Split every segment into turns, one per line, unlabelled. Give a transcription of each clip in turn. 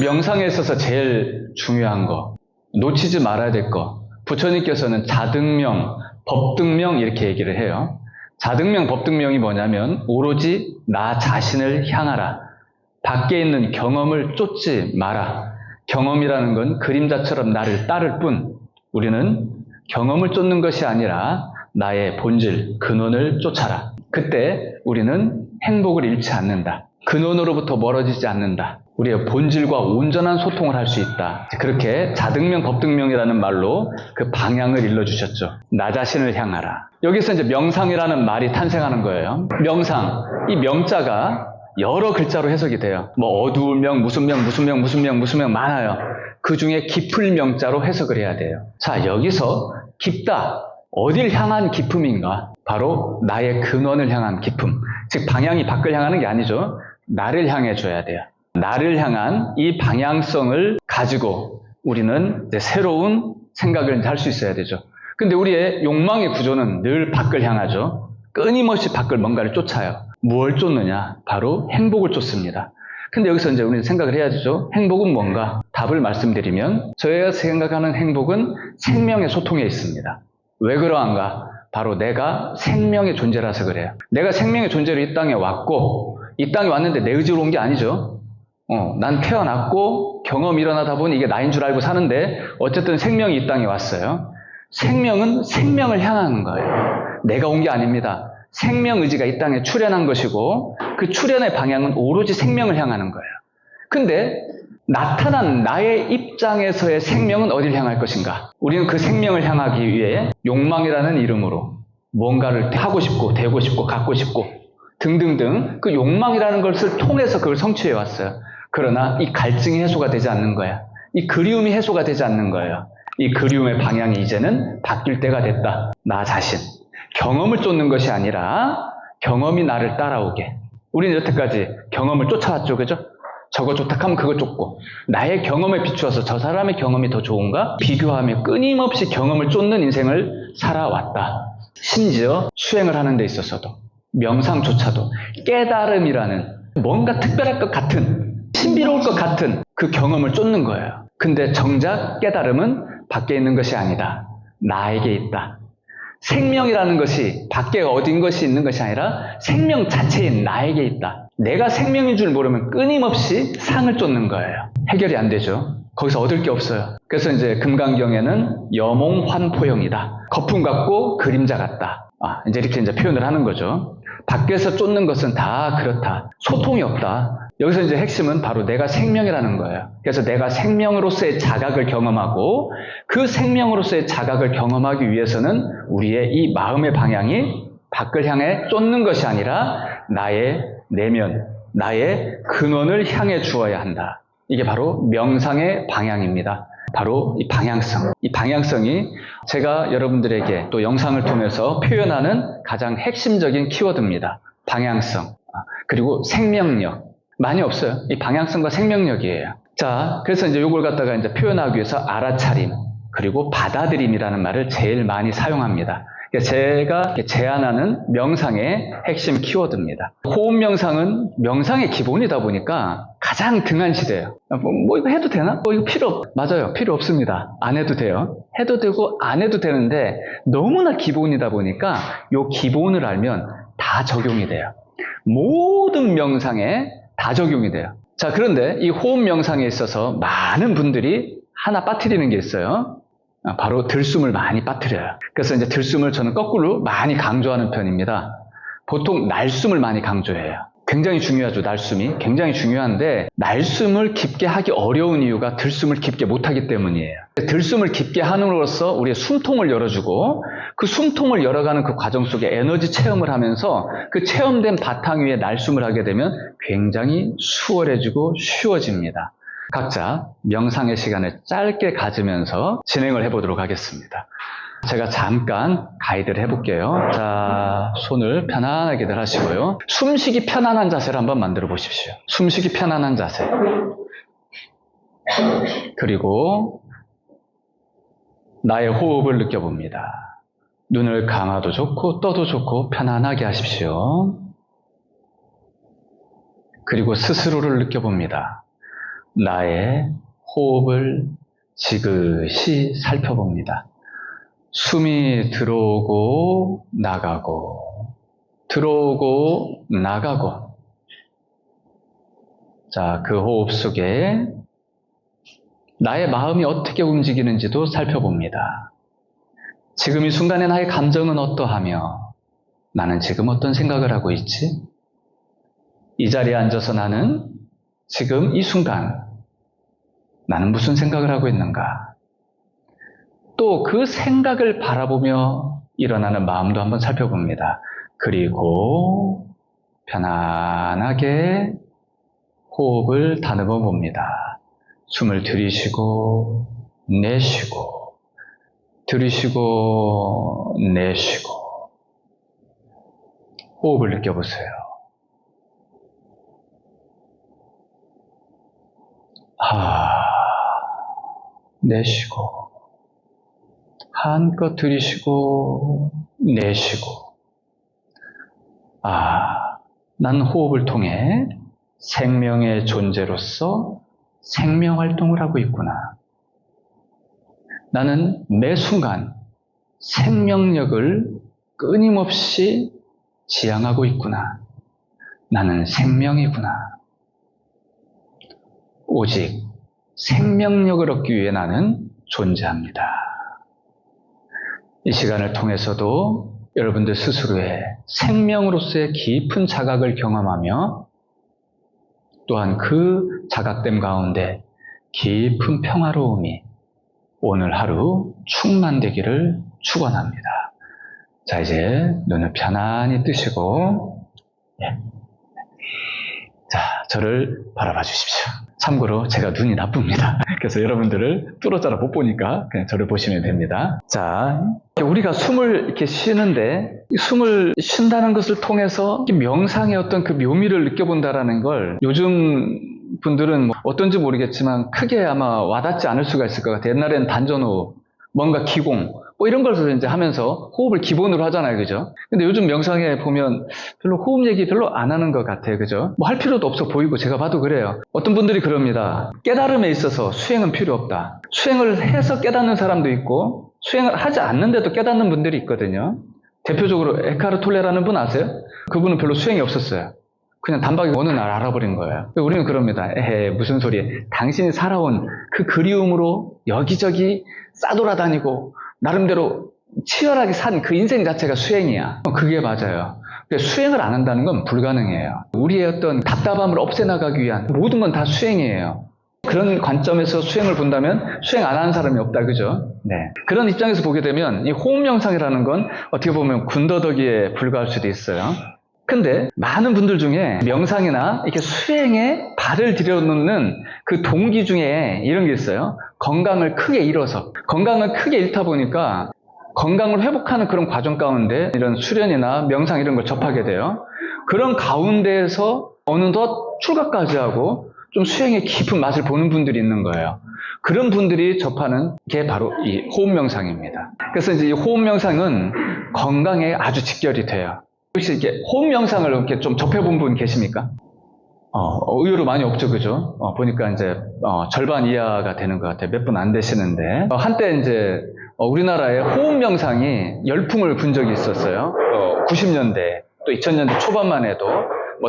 명상에 있어서 제일 중요한 거, 놓치지 말아야 될 거, 부처님께서는 자등명, 법등명 이렇게 얘기를 해요. 자등명, 법등명이 뭐냐면 오로지 나 자신을 향하라. 밖에 있는 경험을 쫓지 마라. 경험이라는 건 그림자처럼 나를 따를 뿐, 우리는 경험을 쫓는 것이 아니라 나의 본질, 근원을 쫓아라. 그때 우리는 행복을 잃지 않는다. 근원으로부터 멀어지지 않는다. 우리의 본질과 온전한 소통을 할 수 있다. 그렇게 자등명, 법등명이라는 말로 그 방향을 일러주셨죠. 나 자신을 향하라. 여기서 이제 명상이라는 말이 탄생하는 거예요. 명상, 이 명자가 여러 글자로 해석이 돼요. 뭐 어두운 명, 무슨 명, 무슨 명, 무슨 명, 무슨 명 많아요. 그 중에 깊을 명자로 해석을 해야 돼요. 자, 여기서 깊다. 어딜 향한 기품인가? 바로 나의 근원을 향한 기품. 즉 방향이 밖을 향하는 게 아니죠. 나를 향해 줘야 돼요. 나를 향한 이 방향성을 가지고 우리는 이제 새로운 생각을 할 수 있어야 되죠. 근데 우리의 욕망의 구조는 늘 밖을 향하죠. 끊임없이 밖을 뭔가를 쫓아요. 무엇을 쫓느냐? 바로 행복을 쫓습니다. 근데 여기서 이제 우리는 생각을 해야 되죠. 행복은 뭔가? 답을 말씀드리면 저희가 생각하는 행복은 생명의 소통에 있습니다. 왜 그러한가? 바로 내가 생명의 존재라서 그래요. 내가 생명의 존재로 이 땅에 왔고 이 땅에 왔는데 내 의지로 온 게 아니죠. 난 태어났고 경험이 일어나다 보니 이게 나인 줄 알고 사는데 어쨌든 생명이 이 땅에 왔어요. 생명은 생명을 향하는 거예요. 내가 온 게 아닙니다. 생명 의지가 이 땅에 출현한 것이고 그 출현의 방향은 오로지 생명을 향하는 거예요. 근데 나타난 나의 입장에서의 생명은 어딜 향할 것인가? 우리는 그 생명을 향하기 위해 욕망이라는 이름으로 뭔가를 하고 싶고 되고 싶고 갖고 싶고 등등등 그 욕망이라는 것을 통해서 그걸 성취해 왔어요. 그러나 이 갈증이 해소가 되지 않는 거야. 이 그리움이 해소가 되지 않는 거예요. 이 그리움의 방향이 이제는 바뀔 때가 됐다. 나 자신. 경험을 쫓는 것이 아니라 경험이 나를 따라오게. 우리는 여태까지 경험을 쫓아왔죠. 그죠? 저거 좋다 하면 그거 쫓고 나의 경험에 비추어서 저 사람의 경험이 더 좋은가? 비교하며 끊임없이 경험을 쫓는 인생을 살아왔다. 심지어 수행을 하는 데 있어서도 명상조차도 깨달음이라는 뭔가 특별할 것 같은 신비로울 것 같은 그 경험을 쫓는 거예요. 근데 정작 깨달음은 밖에 있는 것이 아니다. 나에게 있다. 생명이라는 것이 밖에 어딘 것이 있는 것이 아니라 생명 자체인 나에게 있다. 내가 생명인 줄 모르면 끊임없이 상을 쫓는 거예요. 해결이 안 되죠. 거기서 얻을 게 없어요. 그래서 이제 금강경에는 여몽환포형이다. 거품 같고 그림자 같다. 이제 이렇게 이제 표현을 하는 거죠. 밖에서 쫓는 것은 다 그렇다. 소통이 없다. 여기서 이제 핵심은 바로 내가 생명이라는 거예요. 그래서 내가 생명으로서의 자각을 경험하고 그 생명으로서의 자각을 경험하기 위해서는 우리의 이 마음의 방향이 밖을 향해 쫓는 것이 아니라 나의 내면, 나의 근원을 향해 주어야 한다. 이게 바로 명상의 방향입니다. 바로 이 방향성. 이 방향성이 제가 여러분들에게 또 영상을 통해서 표현하는 가장 핵심적인 키워드입니다. 방향성. 그리고 생명력. 많이 없어요. 이 방향성과 생명력이에요. 자, 그래서 이제 이걸 갖다가 이제 표현하기 위해서 알아차림, 그리고 받아들임이라는 말을 제일 많이 사용합니다. 제가 제안하는 명상의 핵심 키워드입니다. 호흡 명상은 명상의 기본이다 보니까 가장 등한시돼요. 뭐 이거 해도 되나? 이거 맞아요. 필요 없습니다. 안 해도 돼요. 해도 되고 안 해도 되는데 너무나 기본이다 보니까 이 기본을 알면 다 적용이 돼요. 모든 명상에 다 적용이 돼요. 자, 그런데 이 호흡 명상에 있어서 많은 분들이 하나 빠뜨리는 게 있어요. 바로 들숨을 많이 빠뜨려요. 그래서 이제 들숨을 저는 거꾸로 많이 강조하는 편입니다. 보통 날숨을 많이 강조해요. 굉장히 중요하죠. 날숨이 굉장히 중요한데 날숨을 깊게 하기 어려운 이유가 들숨을 깊게 못하기 때문이에요. 들숨을 깊게 함으로써 우리의 숨통을 열어주고 그 숨통을 열어가는 그 과정 속에 에너지 체험을 하면서 그 체험된 바탕 위에 날숨을 하게 되면 굉장히 수월해지고 쉬워집니다. 각자 명상의 시간을 짧게 가지면서 진행을 해보도록 하겠습니다. 제가 잠깐 가이드를 해볼게요. 자, 손을 편안하게들 하시고요. 숨쉬기 편안한 자세를 한번 만들어 보십시오. 숨쉬기 편안한 자세. 그리고 나의 호흡을 느껴봅니다. 눈을 감아도 좋고 떠도 좋고 편안하게 하십시오. 그리고 스스로를 느껴봅니다. 나의 호흡을 지그시 살펴봅니다. 숨이 들어오고 나가고, 들어오고 나가고. 자, 그 호흡 속에 나의 마음이 어떻게 움직이는지도 살펴봅니다. 지금 이 순간에 나의 감정은 어떠하며 나는 지금 어떤 생각을 하고 있지? 이 자리에 앉아서 나는 지금 이 순간 나는 무슨 생각을 하고 있는가? 또 그 생각을 바라보며 일어나는 마음도 한번 살펴봅니다. 그리고 편안하게 호흡을 다듬어 봅니다. 숨을 들이쉬고 내쉬고, 들이쉬고 내쉬고. 호흡을 느껴보세요. 내쉬고, 한껏 들이쉬고 내쉬고. 난 호흡을 통해 생명의 존재로서 생명활동을 하고 있구나. 나는 매 순간 생명력을 끊임없이 지향하고 있구나. 나는 생명이구나. 오직 생명력을 얻기 위해 나는 존재합니다. 이 시간을 통해서도 여러분들 스스로의 생명으로서의 깊은 자각을 경험하며 또한 그 자각됨 가운데 깊은 평화로움이 오늘 하루 충만되기를 축원합니다. 자, 이제 눈을 편안히 뜨시고 자, 저를 바라봐 주십시오. 참고로 제가 눈이 나쁩니다. 그래서 여러분들을 뚫어져라 못 보니까 그냥 저를 보시면 됩니다. 자, 우리가 숨을 이렇게 쉬는데 숨을 쉰다는 것을 통해서 명상의 어떤 그 묘미를 느껴본다라는 걸 요즘 분들은 어떤지 모르겠지만 크게 아마 와닿지 않을 수가 있을 것 같아요. 옛날에는 단전호흡, 뭔가 기공, 이런 걸 이제 하면서 호흡을 기본으로 하잖아요. 그죠? 근데 요즘 명상에 보면 별로 호흡 얘기 별로 안 하는 것 같아요. 그죠? 할 필요도 없어 보이고 제가 봐도 그래요. 어떤 분들이 그럽니다. 깨달음에 있어서 수행은 필요 없다. 수행을 해서 깨닫는 사람도 있고 수행을 하지 않는데도 깨닫는 분들이 있거든요. 대표적으로 에카르 톨레라는 분 아세요? 그분은 별로 수행이 없었어요. 그냥 단박에 어느 날 알아버린 거예요. 우리는 그럽니다. 무슨 소리에. 당신이 살아온 그 그리움으로 여기저기 싸돌아다니고 나름대로 치열하게 산 그 인생 자체가 수행이야. 그게 맞아요. 수행을 안 한다는 건 불가능해요. 우리의 어떤 답답함을 없애나가기 위한 모든 건 다 수행이에요. 그런 관점에서 수행을 본다면 수행 안 하는 사람이 없다. 그죠? 네. 그런 입장에서 보게 되면 이 호흡 명상이라는 건 어떻게 보면 군더더기에 불과할 수도 있어요. 근데 많은 분들 중에 명상이나 이렇게 수행에 발을 들여놓는 그 동기 중에 이런 게 있어요. 건강을 크게 잃어서. 건강을 크게 잃다 보니까 건강을 회복하는 그런 과정 가운데 이런 수련이나 명상 이런 걸 접하게 돼요. 그런 가운데에서 어느덧 출가까지 하고 좀 수행의 깊은 맛을 보는 분들이 있는 거예요. 그런 분들이 접하는 게 바로 이 호흡 명상입니다. 그래서 이제 이 호흡 명상은 건강에 아주 직결이 돼요. 혹시 이렇게 호흡 명상을 이렇게 좀 접해본 분 계십니까? 의외로 많이 없죠, 그죠? 보니까 이제, 절반 이하가 되는 것 같아요. 몇 분 안 되시는데. 한때 이제, 우리나라에 호흡 명상이 열풍을 분 적이 있었어요. 90년대, 또 2000년대 초반만 해도,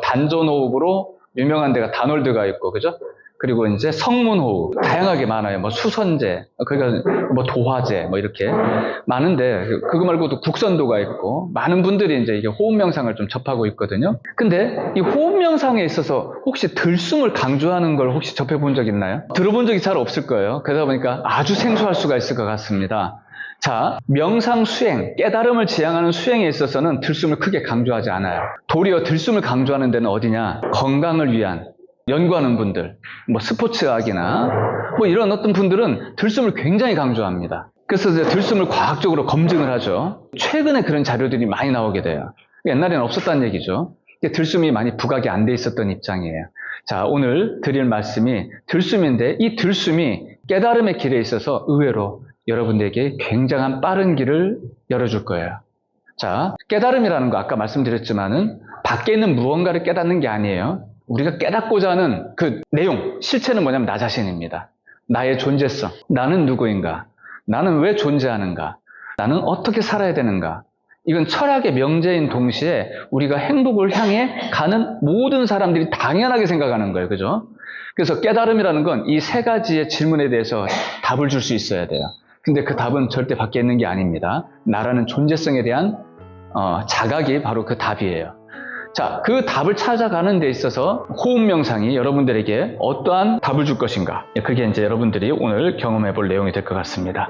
단전호흡으로 유명한 데가 다놀드가 있고, 그죠? 그리고 이제 성문호흡, 다양하게 많아요. 수선제, 그러니까 도화제, 이렇게 많은데, 그거 말고도 국선도가 있고, 많은 분들이 이제 이게 호흡 명상을 좀 접하고 있거든요. 근데 이 호흡 명상에 있어서 혹시 들숨을 강조하는 걸 혹시 접해본 적 있나요? 들어본 적이 잘 없을 거예요. 그러다 보니까 아주 생소할 수가 있을 것 같습니다. 자, 명상 수행, 깨달음을 지향하는 수행에 있어서는 들숨을 크게 강조하지 않아요. 도리어 들숨을 강조하는 데는 어디냐? 건강을 위한, 연구하는 분들, 스포츠학이나 이런 어떤 분들은 들숨을 굉장히 강조합니다. 그래서 이제 들숨을 과학적으로 검증을 하죠. 최근에 그런 자료들이 많이 나오게 돼요. 옛날에는 없었다는 얘기죠. 들숨이 많이 부각이 안 돼 있었던 입장이에요. 자, 오늘 드릴 말씀이 들숨인데 이 들숨이 깨달음의 길에 있어서 의외로 여러분들에게 굉장한 빠른 길을 열어줄 거예요. 자, 깨달음이라는 거 아까 말씀드렸지만은 밖에 있는 무언가를 깨닫는 게 아니에요. 우리가 깨닫고자 하는 그 내용, 실체는 뭐냐면 나 자신입니다. 나의 존재성. 나는 누구인가? 나는 왜 존재하는가? 나는 어떻게 살아야 되는가? 이건 철학의 명제인 동시에 우리가 행복을 향해 가는 모든 사람들이 당연하게 생각하는 거예요. 그죠? 그래서 깨달음이라는 건 이 세 가지의 질문에 대해서 답을 줄 수 있어야 돼요. 근데 그 답은 절대 밖에 있는 게 아닙니다. 나라는 존재성에 대한 자각이 바로 그 답이에요. 자, 그 답을 찾아가는 데 있어서 호흡 명상이 여러분들에게 어떠한 답을 줄 것인가? 그게 이제 여러분들이 오늘 경험해 볼 내용이 될 것 같습니다.